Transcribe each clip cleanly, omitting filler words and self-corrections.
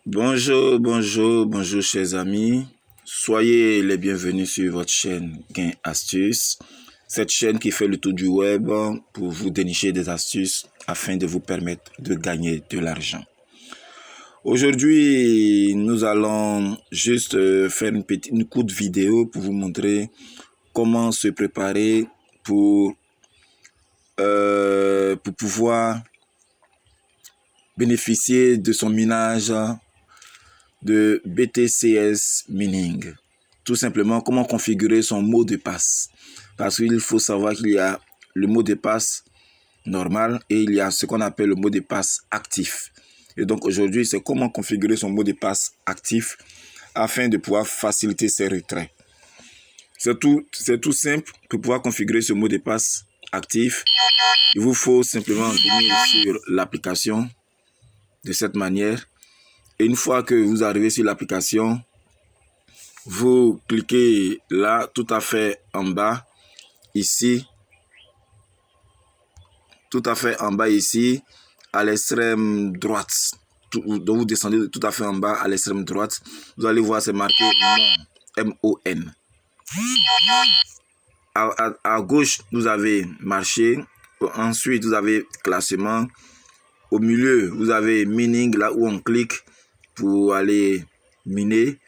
Bonjour chers amis. Soyez les bienvenus sur votre chaîne Gain Astuces. Cette chaîne qui fait le tour du web pour vous dénicher des astuces afin de vous permettre de gagner de l'argent. Aujourd'hui, nous allons juste faire une courte vidéo pour vous montrer comment se préparer pour pouvoir bénéficier de son minage de BTCS Mining. Tout simplement, comment configurer son mot de passe. Parce qu'il faut savoir qu'il y a le mot de passe normal et il y a ce qu'on appelle le mot de passe actif. Et donc aujourd'hui, c'est comment configurer son mot de passe actif afin de pouvoir faciliter ses retraits. C'est tout simple. Pour pouvoir configurer ce mot de passe actif, il vous faut simplement venir sur l'application de cette manière. Et une fois que vous arrivez sur l'application, vous cliquez là, tout à fait en bas, ici, tout à fait en bas ici, à l'extrême droite. Donc vous descendez tout à fait en bas, à l'extrême droite. Vous allez voir, c'est marqué M-O-N. À gauche, vous avez marché. Ensuite, vous avez classement. Au milieu, vous avez mining, là où on clique pour aller miner.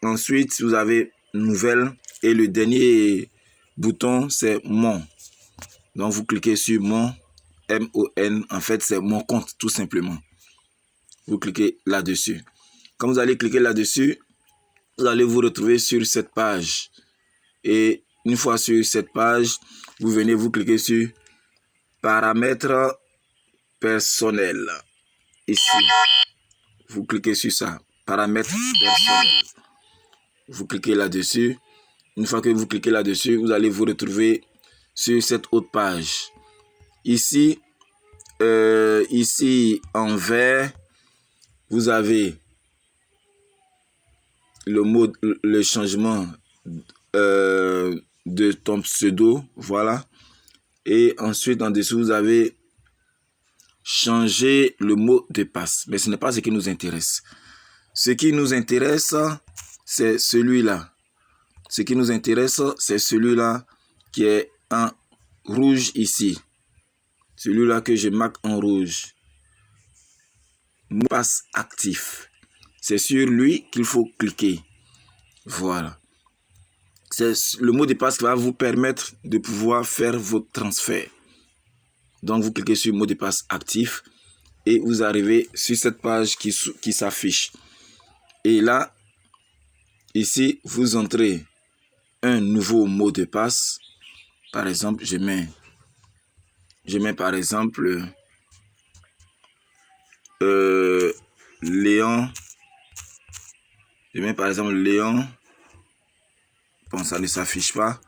Ensuite, vous avez nouvelle et le dernier bouton, c'est mon. Donc, vous cliquez sur mon, M-O-N. En fait, c'est mon compte, tout simplement. Vous cliquez là-dessus. Quand vous allez cliquer là-dessus, vous allez vous retrouver sur cette page. Et une fois sur cette page, vous venez, vous cliquez sur paramètres personnels. Ici, vous cliquez sur ça, paramètres personnels. Vous cliquez là-dessus. Une fois que vous cliquez là-dessus, vous allez vous retrouver sur cette autre page. Ici, en vert, vous avez le changement de ton pseudo, voilà. Et ensuite, en dessous, vous avez changé le mot de passe. Mais ce n'est pas ce qui nous intéresse. Ce qui nous intéresse, c'est celui-là. Ce qui nous intéresse, c'est celui-là qui est en rouge ici. Celui-là que je marque en rouge. Mot de passe actif. C'est sur lui qu'il faut cliquer. Voilà. C'est le mot de passe qui va vous permettre de pouvoir faire votre transfert. Donc, vous cliquez sur mot de passe actif et vous arrivez sur cette page qui s'affiche. Et là, ici, vous entrez un nouveau mot de passe. Par exemple, je mets par exemple Léon. Je mets par exemple Léon. Bon, ça ne s'affiche pas.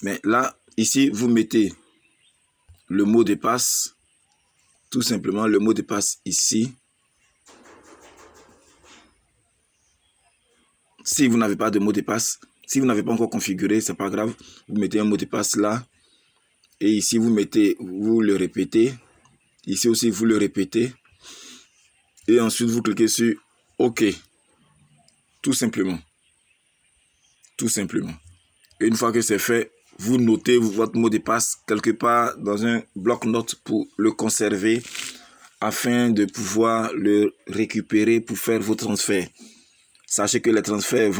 Mais là, ici, vous mettez le mot de passe. Tout simplement, le mot de passe ici. Si vous n'avez pas de mot de passe, si vous n'avez pas encore configuré, c'est pas grave. Vous mettez un mot de passe là. Et ici, vous le répétez. Ici aussi, vous le répétez. Et ensuite, vous cliquez sur OK. Tout simplement. Tout simplement. Et une fois que c'est fait, vous notez votre mot de passe quelque part dans un bloc-notes pour le conserver afin de pouvoir le récupérer pour faire vos transferts. Sachez que les transferts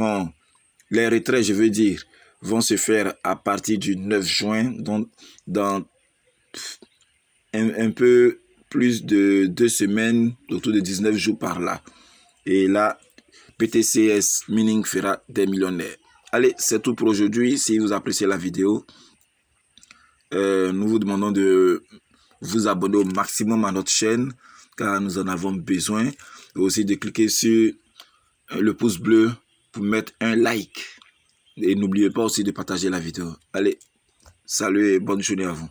les retraits, je veux dire, vont se faire à partir du 9 juin, donc dans un peu plus de 2 semaines, autour de 19 jours par là. Et là, BTCS Mining fera des millionnaires. Allez, c'est tout pour aujourd'hui. Si vous appréciez la vidéo, nous vous demandons de vous abonner au maximum à notre chaîne, car nous en avons besoin. Et aussi de cliquer sur le pouce bleu pour mettre un like. Et n'oubliez pas aussi de partager la vidéo. Allez, salut et bonne journée à vous.